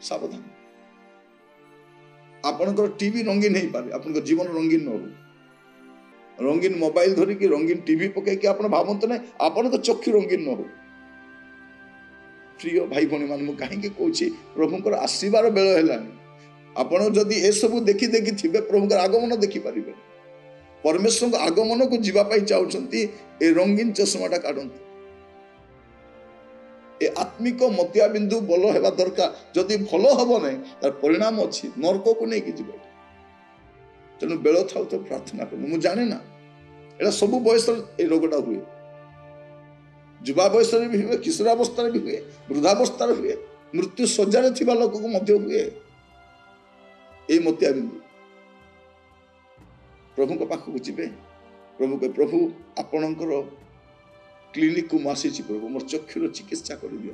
सावधान आपणकर टीवी रंगीन हो पारे आपण जीवन रंगीन न हो रंगीन मोबाइल धरिकी रंगीन टीवी पकईकि आप भावत ना आपण चक्षु रंगीन न हो प्रिय भाई भौणी मान कहीं कौच प्रभुंर आसबार बेल है आपण जदि ए सब देखी देखी थे प्रभुंर आगमन देखिपारे परमेश्वर आगमन को जीवाई चाहते ए रंगीन चश्माटा काढ़ते ए आत्मिक मतिया बिंदु बल होगा दरकार जदि भल हम ना तार परिणाम अच्छी नरक को लेकिन जीव तेणु बेल था तो प्रार्थना कर मुझे जाने ना एटा सब बयस रोगटा हुए युवा बयस भी हुए किशोरावस्था भी हुए वृद्धावस्था हुए मृत्यु शज्या लोक को हुए ये मतिया बिंदु प्रभु पाखक जीवे प्रभु कह प्रभु आपणकर क्लिनिक को मुझे प्रभु मोर चक्षुर चिकित्सा कर दियो।